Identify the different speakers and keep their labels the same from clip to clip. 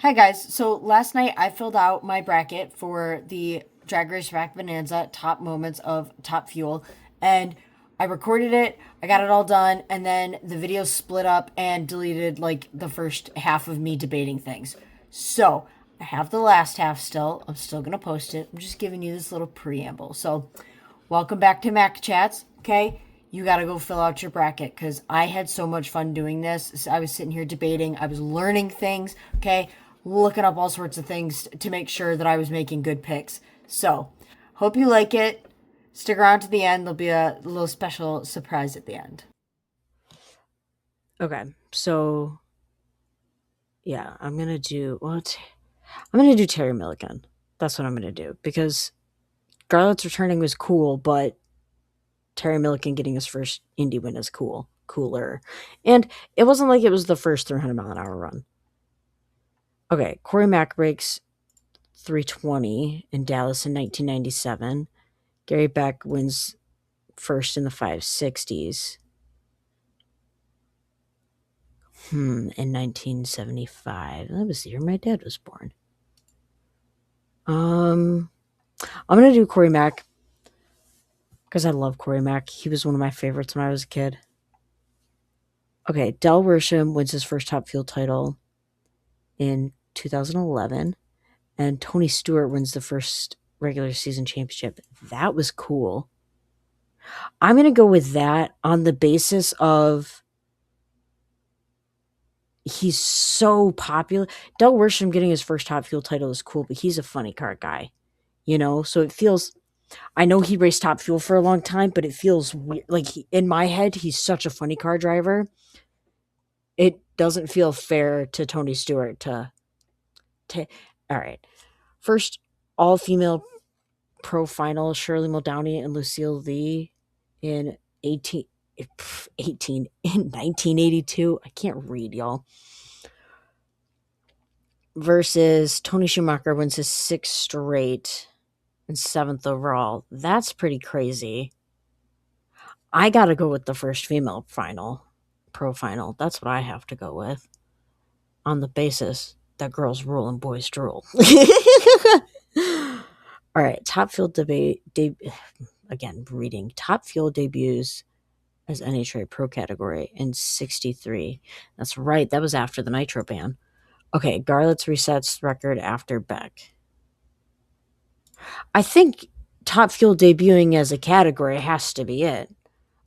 Speaker 1: Hi guys. So last night I filled out my bracket for the Drag Race Rack Bonanza top moments of Top Fuel, and I recorded it. I got it all done, and then the video split up and deleted like the first half of me debating things. So I have the last half still. I'm still gonna post it. I'm just giving you this little preamble. So welcome back to Mak Chats. Okay, you got to go fill out your bracket because I had so much fun doing this. I was sitting here debating, I was learning things, okay, looking up all sorts of things to make sure that I was making good picks. So, hope you like it. Stick around to the end, there'll be a little special surprise at the end.
Speaker 2: Okay, so yeah, I'm gonna do Terry Milligan. That's what I'm gonna do because Garlet's returning was cool, but Terry Milligan getting his first indie win is cooler, and it wasn't like it was the first 300-mile-an-hour run. Okay, Corey Mack breaks 320 in Dallas in 1997. Gary Beck wins first in the 560s. In 1975. That was the year my dad was born. Um, I'm gonna do Corey Mack because I love Corey Mack. He was one of my favorites when I was a kid. Okay, Del Worsham wins his first Top Fuel title in 2011, and Tony Stewart wins the first regular season championship. That was cool. I'm gonna go with that on the basis of he's so popular. Del Worsham getting his first Top Fuel title is cool, but he's a funny car guy, So it feels. I know he raced Top Fuel for a long time, but it feels weird. Like in my head, he's such a funny car driver. It doesn't feel fair to Tony Stewart to. All right, first all female pro final: Shirley Muldowney and Lucille Lee in 18 in 1982. I can't read, y'all. Versus Tony Schumacher wins his sixth straight and seventh overall. That's pretty crazy. I gotta go with the first female pro final. That's what I have to go with on the basis that girls rule and boys drool. All right, top field again, reading. Top field debuts as NHRA Pro category in 63. That's right, that was after the Nitro ban. Okay, Garlet's resets record after Beck. I think Top Fuel debuting as a category has to be it.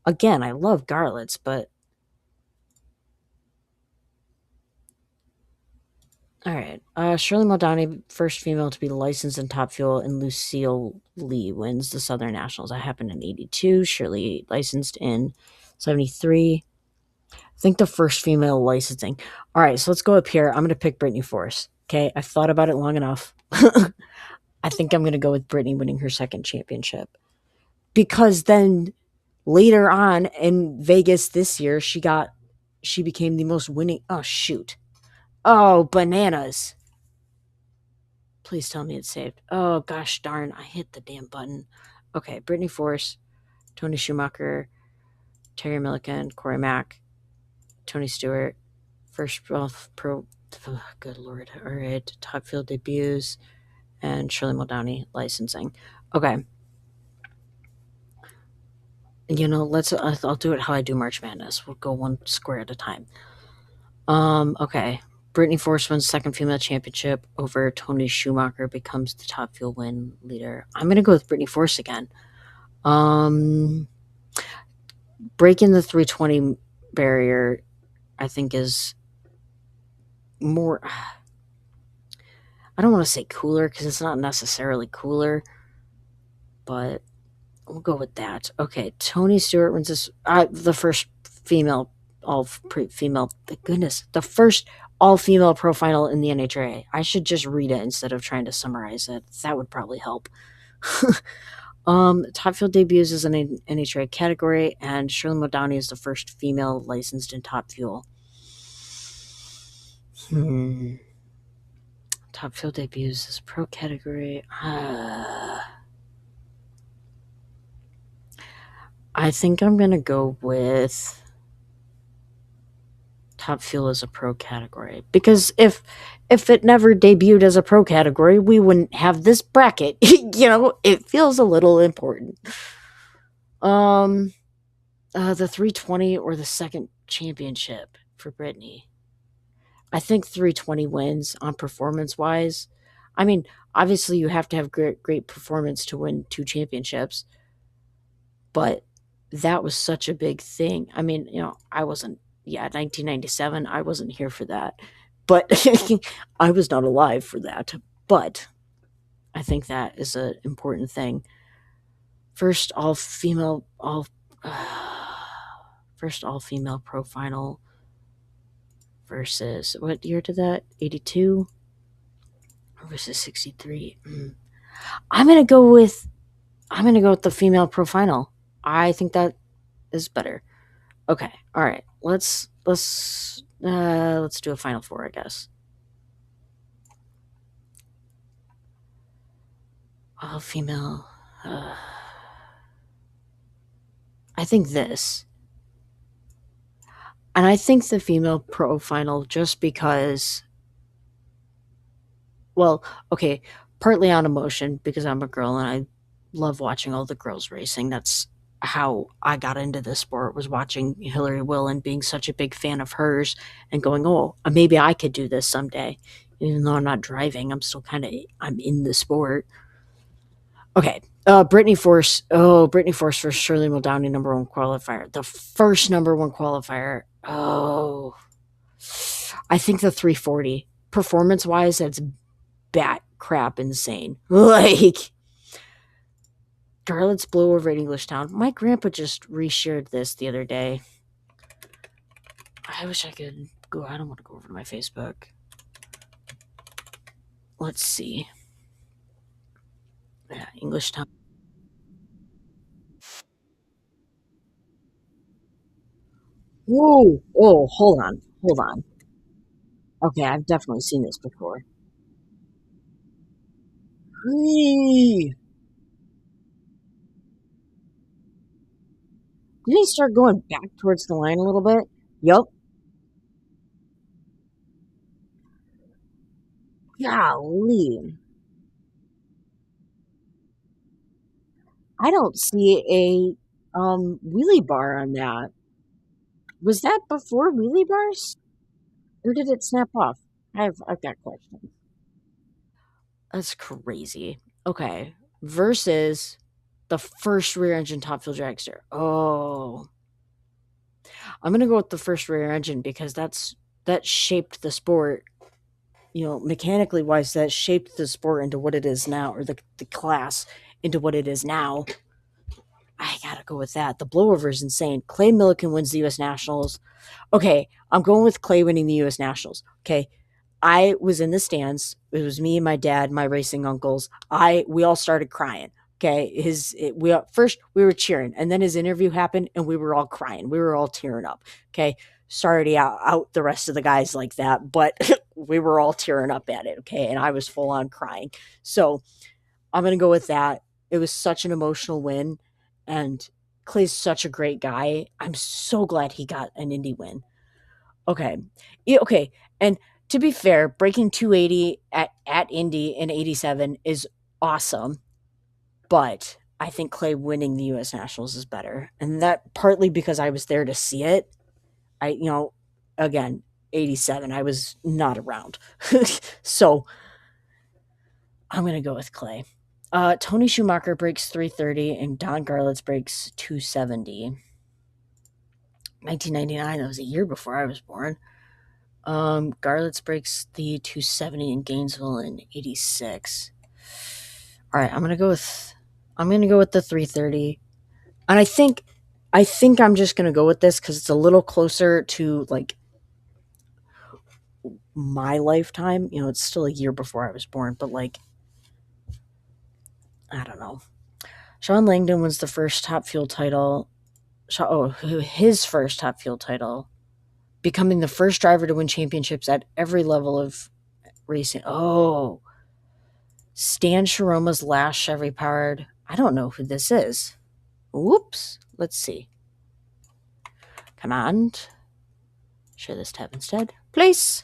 Speaker 2: Again, I love Garlet's, but all right. Shirley Muldowney, first female to be licensed in Top Fuel, and Lucille Lee wins the Southern Nationals. That happened in 82. Shirley licensed in 73. I think the first female licensing. All right, so let's go up here. I'm going to pick Brittany Force. Okay, I've thought about it long enough. I think I'm going to go with Brittany winning her second championship. Because then later on in Vegas this year, she became the most winning. Oh, shoot. Oh, bananas. Please tell me it's saved. Oh, gosh darn. I hit the damn button. Okay, Brittany Force, Tony Schumacher, Terry Milliken, Corey Mack, Tony Stewart, first pro. Oh, good Lord. All right, top field debuts, and Shirley Muldowney licensing. Okay. I'll do it how I do March Madness. We'll go one square at a time. Okay. Brittany Force wins second female championship over Tony Schumacher, becomes the top fuel win leader. I'm gonna go with Brittany Force again. Breaking the 320 barrier, I think is more. I don't want to say cooler because it's not necessarily cooler, but we'll go with that. Okay, Tony Stewart wins this. The first female, female. Goodness, the first all female pro final in the NHRA. I should just read it instead of trying to summarize it. That would probably help. Top Fuel debuts as an NHRA category, and Shirley Muldowney is the first female licensed in Top Fuel. Top Fuel debuts as pro category. I think I'm gonna go with Top Fuel as a pro category. Because if it never debuted as a pro category, we wouldn't have this bracket. It feels a little important. Um, the 320 or the second championship for Brittany. I think 320 wins on performance wise. I mean, obviously you have to have great performance to win two championships, but that was such a big thing. I mean, I wasn't, yeah, 1997, I wasn't here for that. But I was not alive for that. But I think that is an important thing. First all female all first all female pro final versus what year did that? 82 versus 63. I'm going to go with the female pro final. I think that is better. Okay. All right. Let's do a final four, I guess. All female. I think this. And I think the female pro final just because, well, okay, partly on emotion because I'm a girl and I love watching all the girls racing. That's how I got into this sport, was watching Hillary Will and being such a big fan of hers and going, "Oh, maybe I could do this someday." Even though I'm not driving, I'm in the sport. Okay. Brittany Force. Oh, Brittany Force versus Shirley Muldowney, number one qualifier. The first number one qualifier. Oh, I think the 340. Performance wise, that's bat crap insane. Like, Garlet's blowover at Englishtown. My grandpa just reshared this the other day. I wish I could go. I don't want to go over to my Facebook. Let's see. Yeah, Englishtown. Whoa! Oh, hold on. Hold on. Okay, I've definitely seen this before. Didn't he start going back towards the line a little bit? Yup. Golly. I don't see a wheelie bar on that. Was that before wheelie bars? Or did it snap off? I've got questions. That's crazy. Okay. Versus the first rear engine top fuel dragster. Oh. I'm gonna go with the first rear engine because that shaped the sport, mechanically wise, that shaped the sport into what it is now, or the class into what it is now. I gotta go with that. The blowover is insane. Clay Milliken wins the US Nationals. Okay, I'm going with Clay winning the US Nationals. Okay. I was in the stands. It was me and my dad, my racing uncles. We all started crying. Okay, first we were cheering, and then his interview happened, and we were all crying. We were all tearing up. Okay, sorry to out the rest of the guys like that, but we were all tearing up at it. Okay, and I was full on crying. So I'm gonna go with that. It was such an emotional win, and Clay's such a great guy. I'm so glad he got an Indy win. Okay. Yeah, okay. And to be fair, breaking 280 at Indy in 87 is awesome, but I think Clay winning the US Nationals is better. And that partly because I was there to see it. Again, 87, I was not around. So I'm going to go with Clay. Tony Schumacher breaks 330 and Don Garlits breaks 270. 1999, that was a year before I was born. Garlits breaks the 270 in Gainesville in 86. All right, I'm gonna go with the 330, and I think I'm just gonna go with this because it's a little closer to like my lifetime. It's still a year before I was born, but like I don't know. Sean Langdon wins the first Top Fuel title. His first Top Fuel title, becoming the first driver to win championships at every level of racing. Oh, Stan Sharoma's last Chevy powered. I don't know who this is. Whoops. Let's see. Come on. Share this tab instead, please.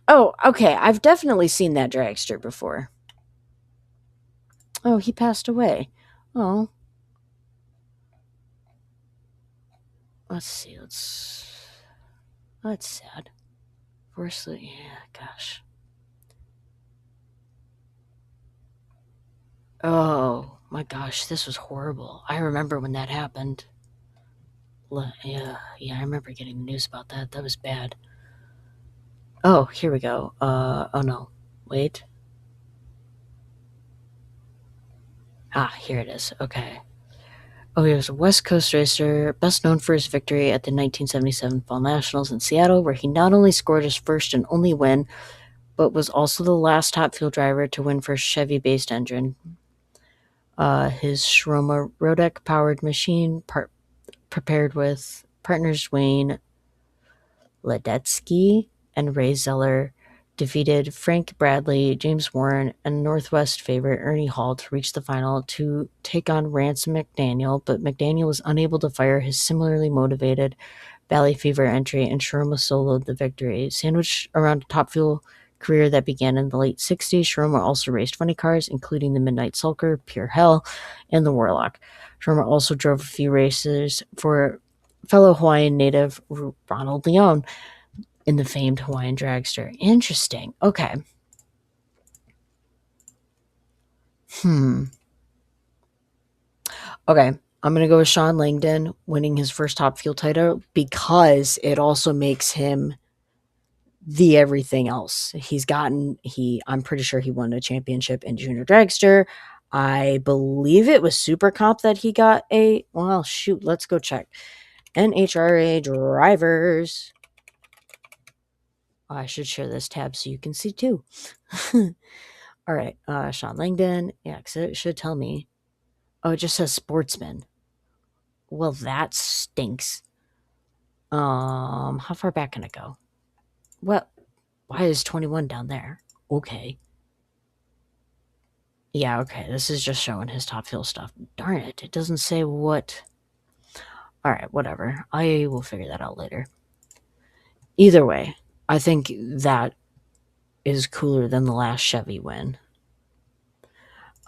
Speaker 2: Oh, okay. I've definitely seen that dragster before. Oh, he passed away. Oh. Let's see. That's sad. Firstly, yeah, gosh. Oh my gosh, this was horrible. I remember when that happened. Yeah, I remember getting the news about that. That was bad. Oh, here we go. Oh no. Wait. Ah, here it is. Okay. Oh, he was a West Coast racer, best known for his victory at the 1977 Fall Nationals in Seattle, where he not only scored his first and only win, but was also the last top fuel driver to win for a Chevy-based engine. His Shroma Rodek-powered machine, prepared with partners Wayne Ledetsky and Ray Zeller, defeated Frank Bradley, James Warren, and Northwest favorite Ernie Hall to reach the final to take on Rance McDaniel, but McDaniel was unable to fire his similarly motivated Valley Fever entry, and Sharma soloed the victory. Sandwiched around a top fuel career that began in the late 60s, Sharma also raced funny cars, including the Midnight Sulker, Pure Hell, and the Warlock. Sharma also drove a few races for fellow Hawaiian native Ronald Leone in the famed Hawaiian dragster. Interesting. Okay. Okay. I'm going to go with Sean Langdon winning his first Top Fuel title because it also makes him the everything else. I'm pretty sure he won a championship in Junior Dragster. I believe it was Super Comp that he got let's go check. NHRA drivers. I should share this tab so you can see too. All right, Sean Langdon. Yeah, because it should tell me. Oh, it just says sportsman. Well, that stinks. How far back can I go? Well, why is 21 down there? Okay. Yeah, okay. This is just showing his top fuel stuff. Darn it. It doesn't say what. All right, whatever. I will figure that out later. Either way, I think that is cooler than the last Chevy win.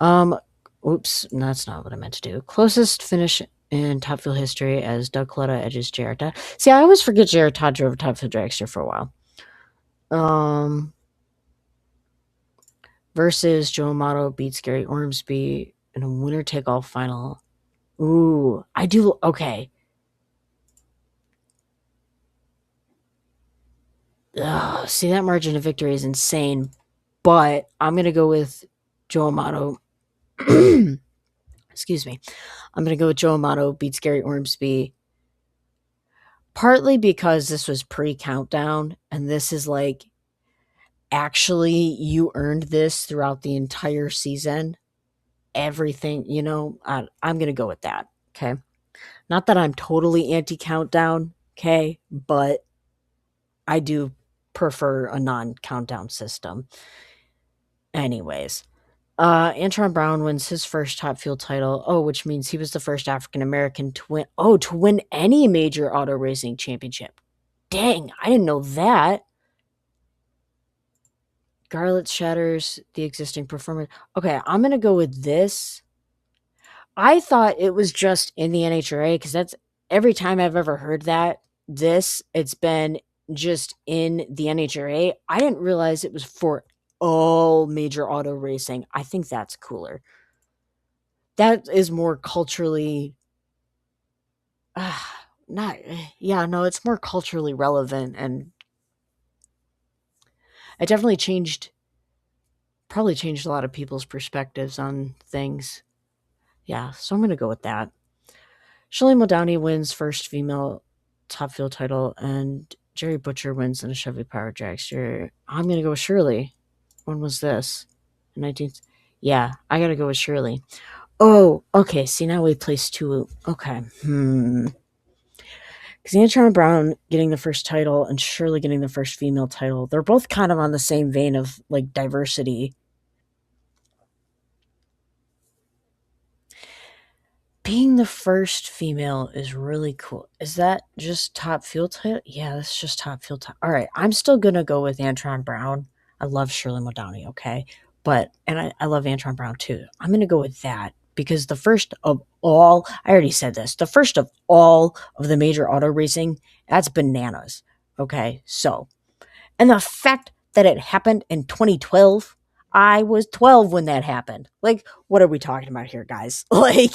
Speaker 2: Oops, that's not what I meant to do. Closest finish in Top Fuel history as Doug Clutta edges J.R. Todd. See, I always forget J.R. Todd drove a Top Fuel dragster for a while. Versus Joe Amato beats Gary Ormsby in a winner-take-all final. Ooh, I do. Okay. Ugh, see, that margin of victory is insane, but I'm going to go with Joe Amato. Excuse me. I'm going to go with Joe Amato beats Gary Ormsby, partly because this was pre-countdown, and this is like, actually, you earned this throughout the entire season. Everything, I'm going to go with that, okay? Not that I'm totally anti-countdown, okay, but I do prefer a non-countdown system. Anyways, Antron Brown wins his first Top Fuel title. Oh, which means he was the first African American to win any major auto racing championship. Dang, I didn't know that. Garlett shatters the existing performance. Okay, I'm gonna go with this. I thought it was just in the NHRA because that's every time I've ever heard that. It's been just in the NHRA. I didn't realize it was for all major auto racing. I think that's cooler. That is more culturally not yeah, no, it's more culturally relevant, and it definitely probably changed a lot of people's perspectives on things. Yeah, so I'm going to go with that. Shirley Muldowney wins first female Top Fuel title, and Jerry Butcher wins in a Chevy Power Dragster. I'm going to go with Shirley. When was this? 19th. Yeah, I got to go with Shirley. Oh, okay. See, now we placed two. Okay. Because Antron Brown getting the first title and Shirley getting the first female title, they're both kind of on the same vein of like diversity. Being the first female is really cool. Is that just top field title? Yeah, that's just top field title. All right, I'm still gonna go with Antron Brown. I love Shirley Muldowney, okay, but and I love Antron Brown too. I'm gonna go with that because the first of all, I already said this, the first of all of the major auto racing, that's bananas. Okay, so and the fact that it happened in 2012, I was 12 when that happened. Like, what are we talking about here, guys? Like,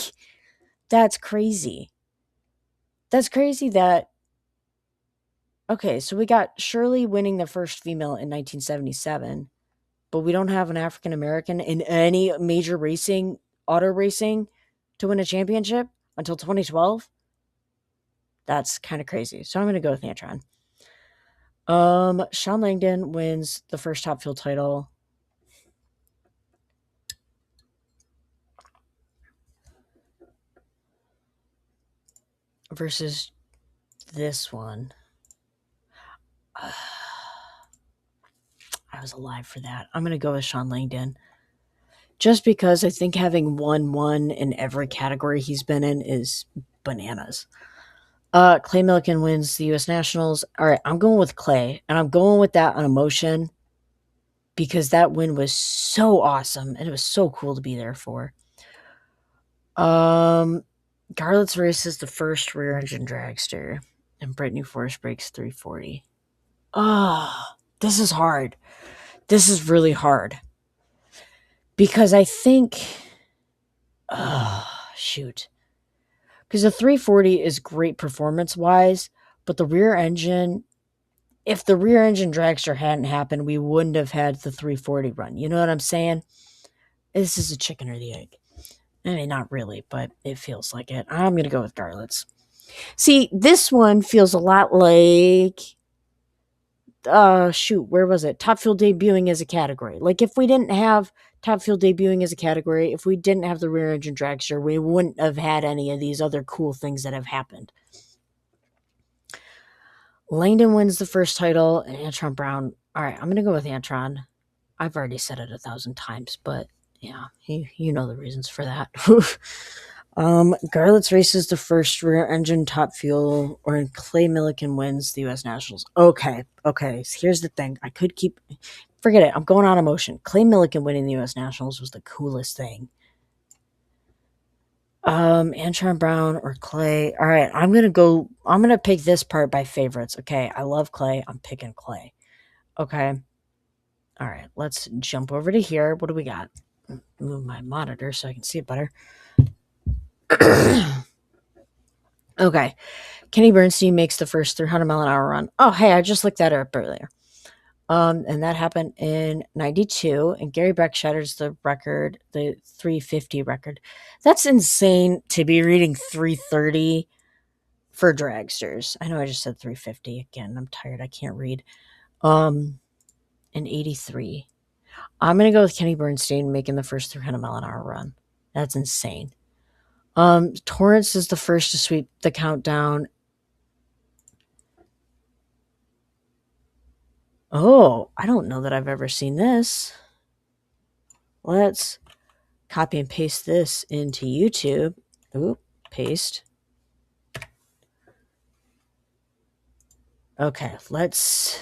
Speaker 2: that's crazy. That's crazy that okay, so we got Shirley winning the first female in 1977, but we don't have an African American in any major racing, auto racing, to win a championship until 2012. That's kind of crazy. So I'm going to go with Antron. Sean Langdon wins the first Top Fuel title versus this one. I was alive for that. I'm going to go with Sean Langdon. Just because I think having won one in every category he's been in is bananas. Clay Millican wins the U.S. Nationals. All right, I'm going with Clay, and I'm going with that on emotion because that win was so awesome and it was so cool to be there for. Um, Garlett's race is the first rear-engine dragster, and Brittany Force breaks 340. Ah, this is hard. This is really hard because I think, shoot, because the 340 is great performance-wise, but the rear engine if the rear engine dragster hadn't happened, we wouldn't have had the 340 run. You know what I'm saying? This is a chicken or the egg. I mean, not really, but it feels like it. I'm going to go with Garlett's. See, this one feels a lot like, shoot, where was it? Top Fuel debuting as a category. Like, if we didn't have Top Fuel debuting as a category, if we didn't have the rear engine dragster, we wouldn't have had any of these other cool things that have happened. Langdon wins the first title, and Antron Brown. All right, I'm going to go with Antron. I've already said it 1,000 times, but yeah, you know the reasons for that. Garlett's races the first rear engine top fuel, or Clay Millican wins the U.S. Nationals. Okay. So here's the thing. I could keep. Forget it. I'm going on emotion. Clay Millican winning the U.S. Nationals was the coolest thing. Antron Brown or Clay. All right, I'm gonna pick this part by favorites. Okay, I love Clay. I'm picking Clay. Okay. All right, let's jump over to here. What do we got? Move my monitor so I can see it better. Okay. Kenny Bernstein makes the first 300-mile-an-hour run. Oh, hey, I just looked that up earlier. And that happened in 92, and Gary Beck shatters the record, the 350 record. That's insane to be reading 330 for dragsters. I know I just said 350 again. I'm tired. I can't read. In 83. I'm going to go with Kenny Bernstein making the first 300-mile-an-hour run. That's insane. Torrance is the first to sweep the countdown. Oh, I don't know that I've ever seen this. Let's copy and paste this into YouTube. Oop, paste. Okay, let's.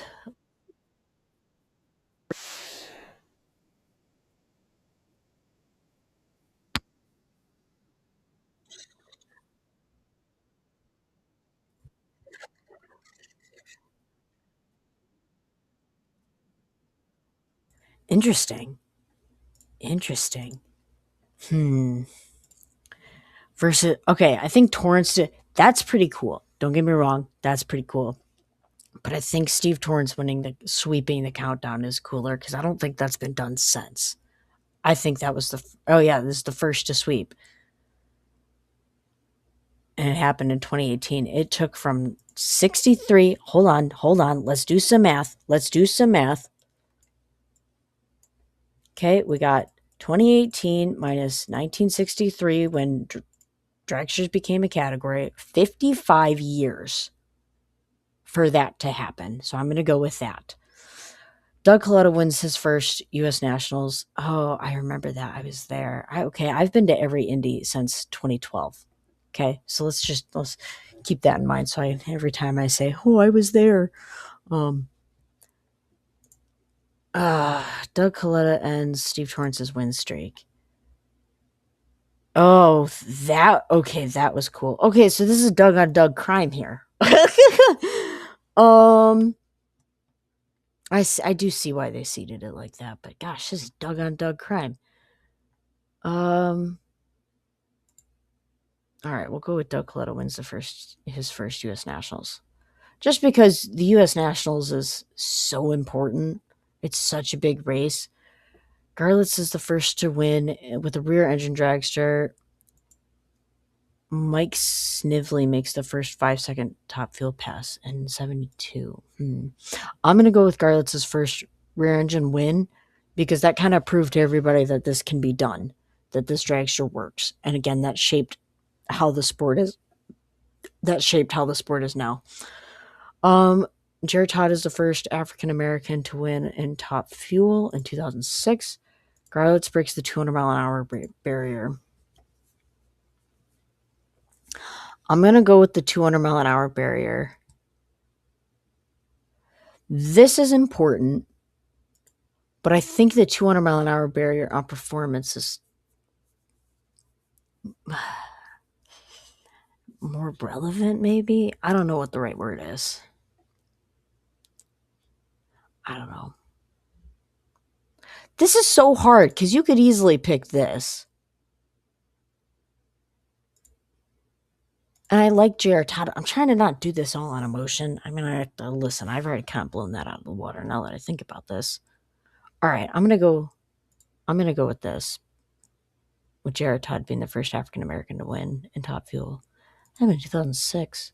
Speaker 2: Interesting. Interesting. Versus, okay, I think Torrance, that's pretty cool. Don't get me wrong, that's pretty cool. But I think Steve Torrance sweeping the countdown is cooler because I don't think that's been done since. I think that was oh yeah, this is the first to sweep. And it happened in 2018. It took from 63, hold on, let's do some math. Okay, we got 2018 minus 1963 when dragsters became a category, 55 years for that to happen. So I'm going to go with that. Doug Coletta wins his first U.S. Nationals. Oh, I remember that. I was there. Okay, I've been to every Indy since 2012. Okay, so let's keep that in mind. So every time I say, "Oh, I was there," um, Doug Coletta ends Steve Torrance's win streak. Oh, that okay. That was cool. Okay, so this is Doug on Doug crime here. um, I do see why they seeded it like that, but gosh, this is Doug on Doug crime. Um, all right, we'll go with Doug Coletta wins his first U.S. Nationals, just because the U.S. Nationals is so important. It's such a big race. Garlitz is the first to win with a rear engine dragster. Mike Snively makes the first 5-second top fuel pass in 72. I'm going to go with Garlitz's first rear engine win because that kind of proved to everybody that this can be done, that this dragster works. And again, how the sport is. That shaped how the sport is now. Um, Jared Todd is the first African American to win in top fuel in 2006. Garlitz breaks the 200 mile an hour barrier. I'm going to go with the 200 mile an hour barrier. This is important, but I think the 200 mile an hour barrier on performance is more relevant, maybe. I don't know what the right word is. I don't know. This is so hard because you could easily pick this. And I like Jared Todd. I'm trying to not do this all on emotion. I mean, I have to listen. I've already kind of blown that out of the water now that I think about this. All right, I'm gonna go. I'm gonna go with this. With Jared Todd being the first African American to win in Top Fuel. I'm in 2006.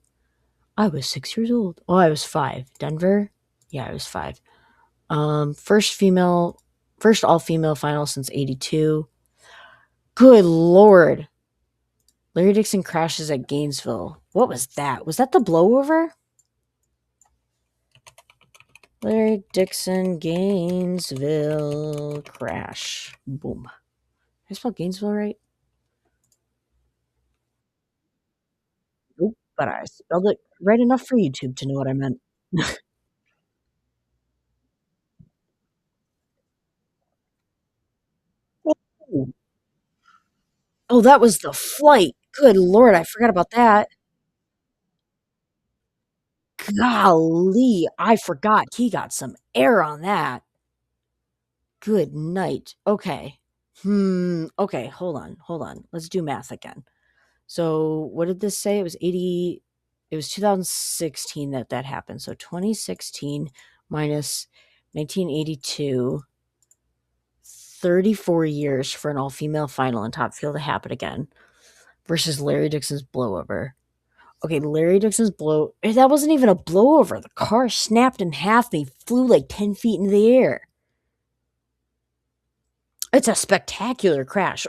Speaker 2: I was 6 years old. Oh, I was 5. Denver. Yeah, I was 5. First all female final since '82. Good lord. Larry Dixon crashes at Gainesville. What was that? Was that the blowover? Larry Dixon, Gainesville crash. Boom. Did I spell Gainesville right? Nope, but I spelled it right enough for YouTube to know what I meant. Oh, oh, that was the flight. Good lord, I forgot about that. Golly, I forgot. He got some air on that. Good night. Okay. Okay, hold on. Let's do math again. So, what did this say? It was 80 it was 2016 that happened. So, 2016 minus 1982, 34 years for an all-female final in top field to happen again versus Larry Dixon's blowover. Okay, Larry Dixon's that wasn't even a blowover. The car snapped in half and he flew like 10 feet into the air. It's a spectacular crash.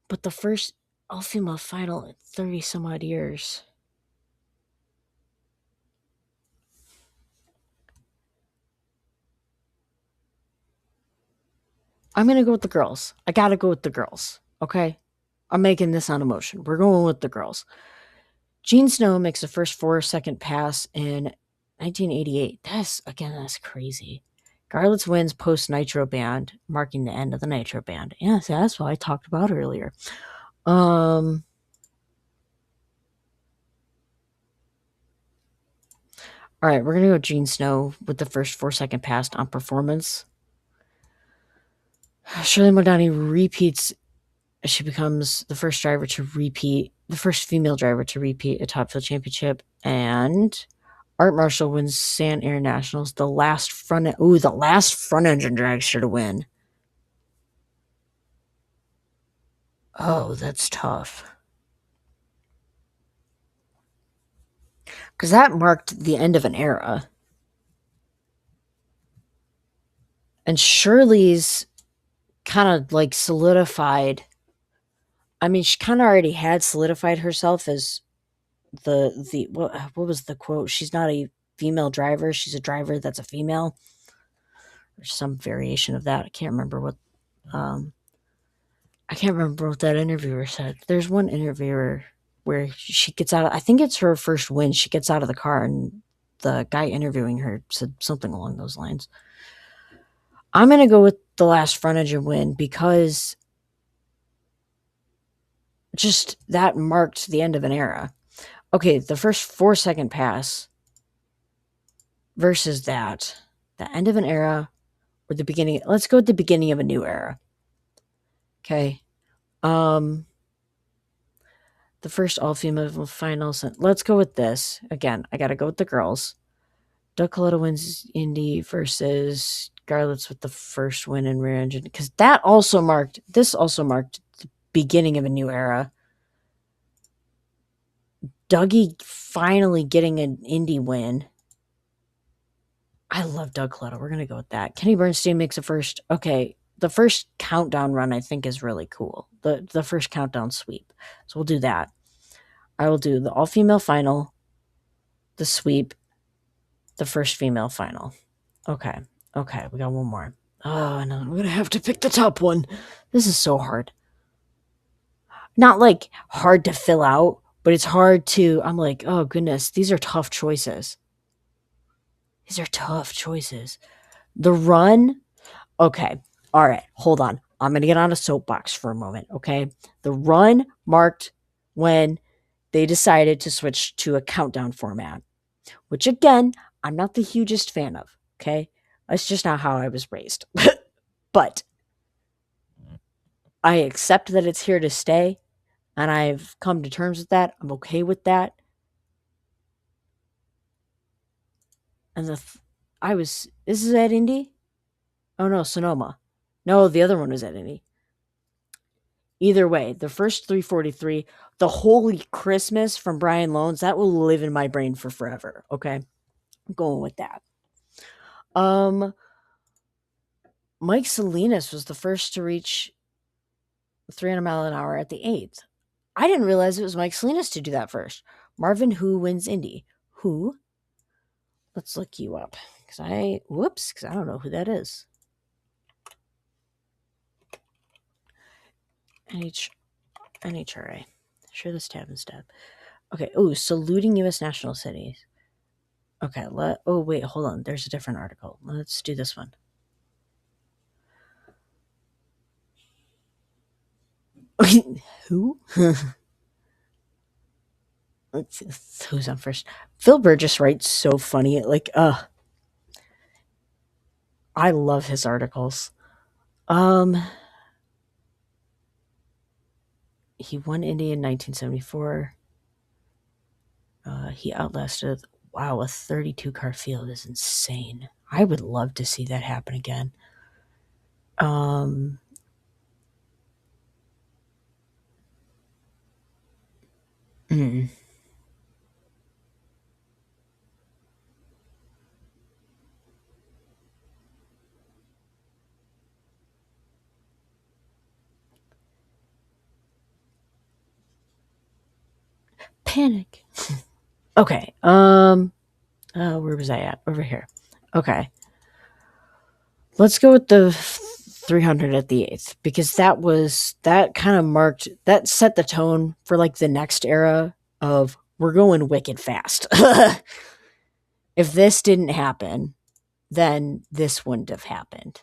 Speaker 2: But the first all female final in 30 some odd years. I'm going to go with the girls. I got to go with the girls. Okay? I'm making this on emotion. We're going with the girls. Gene Snow makes the first 4-second pass in 1988. That's crazy. Garlitz wins post Nitro Band, marking the end of the Nitro Band. Yeah, see, that's what I talked about earlier. All right, we're gonna go Gene Snow with the first 4-second pass on performance. Shirley Modani repeats. She becomes the first female driver to repeat a Top Fuel championship, and Art Marshall wins San Air Nationals, the last front engine dragster to win. Oh, that's tough. Because that marked the end of an era. And Shirley's kind of like solidified. I mean, she kind of already had solidified herself as what was the quote? She's not a female driver. She's a driver that's a female. Or some variation of that. I can't remember what. Um, I can't remember what that interviewer said. There's one interviewer where she gets out. I think it's her first win. She gets out of the car, and the guy interviewing her said something along those lines. I'm gonna go with the last frontage and win because just that marked the end of an era. Okay, the first 4 second pass versus that, the end of an era or the beginning. Let's go with the beginning of a new era. Okay. The first all female finals. Let's go with this. Again, I got to go with the girls. Doug Coletta wins Indy versus Garlitz with the first win in rear engine. Because this also marked the beginning of a new era. Dougie finally getting an Indy win. I love Doug Coletta. We're going to go with that. Kenny Bernstein makes a first. Okay. The first countdown run, I think, is really cool. The first countdown sweep. So we'll do that. I will do the all-female final, the sweep, the first female final. Okay. Okay, we got one more. Oh, no, I'm going to have to pick the top one. This is so hard. Not like hard to fill out, but it's hard to, I'm like, oh goodness, these are tough choices. These are tough choices. The run, okay. All right, hold on. I'm going to get on a soapbox for a moment, okay? The run marked when they decided to switch to a countdown format, which again, I'm not the hugest fan of, okay? That's just not how I was raised. But I accept that it's here to stay, and I've come to terms with that. I'm okay with that. And this is at Indy? Oh no, Sonoma. No, the other one was at Indy. Either way, the first 343, the Holy Christmas from Brian Loans, that will live in my brain for forever. Okay, I'm going with that. Mike Salinas was the first to reach 300 mile an hour at the 8th. I didn't realize it was Mike Salinas to do that first. Marvin Who wins Indy. Who? Let's look you up. Because I don't know who that is. NHRA. Share this tab instead. Okay. Oh, saluting U.S. national cities. Okay. Oh, wait. Hold on. There's a different article. Let's do this one. Who? Who's on first? Phil Burgess writes so funny. Like, I love his articles. He won Indy in 1974. He outlasted. Wow, a 32 car field is insane. I would love to see that happen again. Mm. Panic. Okay. Where was I at? Over here. Okay. Let's go with the 300 at the 8th because that kind of marked that set the tone for like the next era of we're going wicked fast. If this didn't happen, then this wouldn't have happened.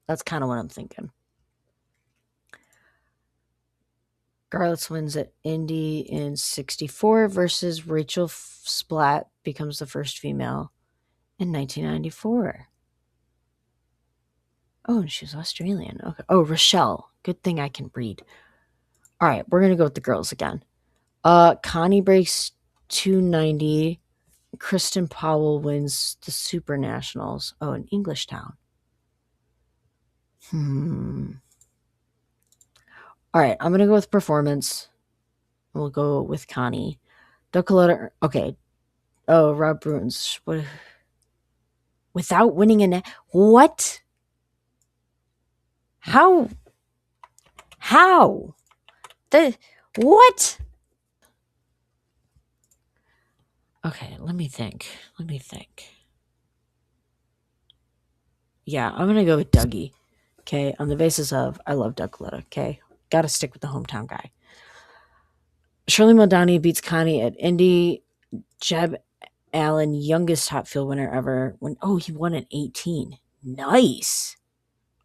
Speaker 2: That's kind of what I'm thinking. Garlitz wins at Indy in 64 versus Rachel Splatt becomes the first female in 1994. Oh, and she's Australian. Okay. Oh, Rochelle. Good thing I can read. All right, we're going to go with the girls again. Connie breaks 290. Kristen Powell wins the Super Nationals. Oh, in Englishtown. All right, I'm going to go with performance. We'll go with Connie. Duckaletta. Okay. Oh, Rob Bruins. What? Without winning a what? How? What? Okay, let me think. Yeah, I'm gonna go with Dougie. Okay, on the basis of I love Doug Coletta. Okay, Got to stick with the hometown guy. Shirley Maldani beats Connie at Indy. Jeb Allen, youngest top fuel winner ever. He won at 18. Nice.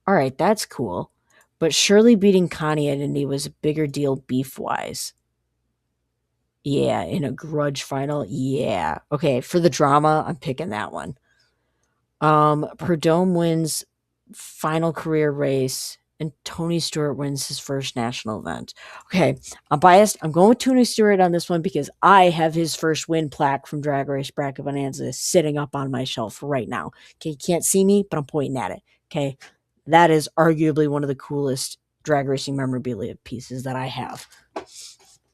Speaker 2: All right, that's cool. But Shirley beating Connie at Indy was a bigger deal beef-wise. Yeah, in a grudge final. Yeah. Okay, for the drama, I'm picking that one. Prudhomme wins final career race, and Tony Stewart wins his first national event. Okay, I'm biased. I'm going with Tony Stewart on this one because I have his first win plaque from Drag Race Bracket Bonanza sitting up on my shelf right now. Okay, you can't see me, but I'm pointing at it. Okay, that is arguably one of the coolest drag racing memorabilia pieces that I have.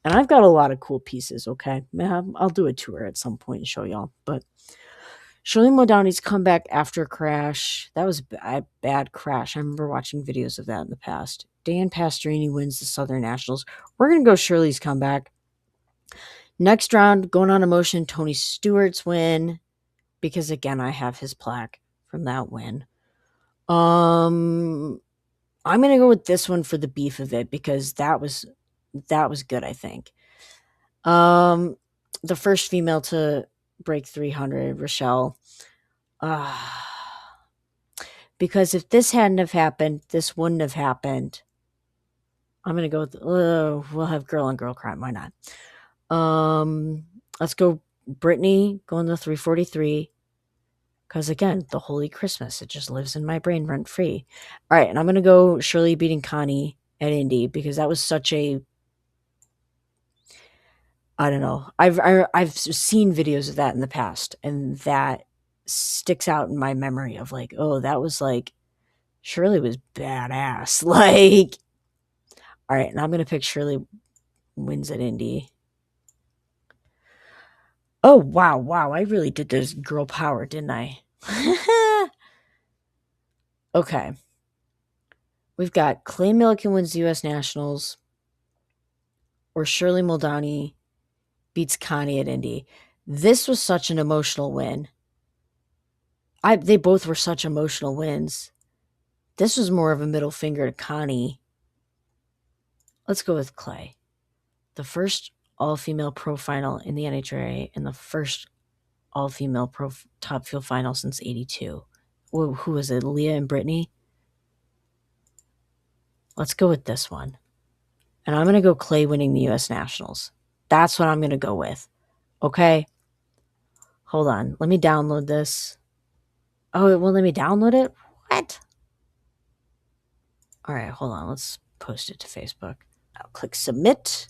Speaker 2: And I've got a lot of cool pieces, okay? I'll do a tour at some point and show y'all. But Shirley Maldani's comeback after a crash. That was a bad crash. I remember watching videos of that in the past. Dan Pastorini wins the Southern Nationals. We're going to go Shirley's comeback. Next round, going on emotion, Tony Stewart's win. Because, again, I have his plaque from that win. I'm going to go with this one for the beef of it because that was good, I think. The first female to break 300, Rochelle. Because if this hadn't have happened, this wouldn't have happened. I'm going to go with, we'll have girl on girl crime. Why not? Let's go Brittany going to 343. Because again, the Holy Christmas, it just lives in my brain rent free. All right. And I'm going to go Shirley beating Connie at Indy because that was such a, I don't know. I've seen videos of that in the past and that sticks out in my memory of like, oh, that was like, Shirley was badass. Like, all right, and I'm going to pick Shirley wins at Indy. Oh, wow. I really did this girl power, didn't I? Okay. We've got Clay Millican wins the U.S. Nationals or Shirley Maldani beats Connie at Indy. This was such an emotional win. They both were such emotional wins. This was more of a middle finger to Connie. Let's go with Clay. The first all-female pro final in the NHRA and the first all-female pro top fuel final since 82. Who was it? Leah and Brittany? Let's go with this one. And I'm going to go Clay winning the U.S. Nationals. That's what I'm going to go with. Okay? Hold on. Let me download this. Oh, it won't let me download it? What? All right, hold on. Let's post it to Facebook. I'll click submit.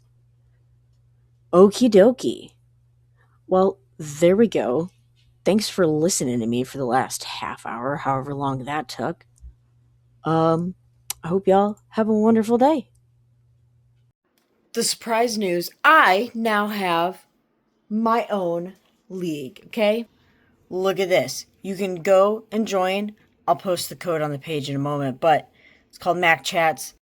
Speaker 2: Okie dokie. Well, there we go. Thanks for listening to me for the last half hour, however long that took. I hope y'all have a wonderful day.
Speaker 1: The surprise news, I now have my own league, okay? Look at this. You can go and join. I'll post the code on the page in a moment, but it's called Mak Chats.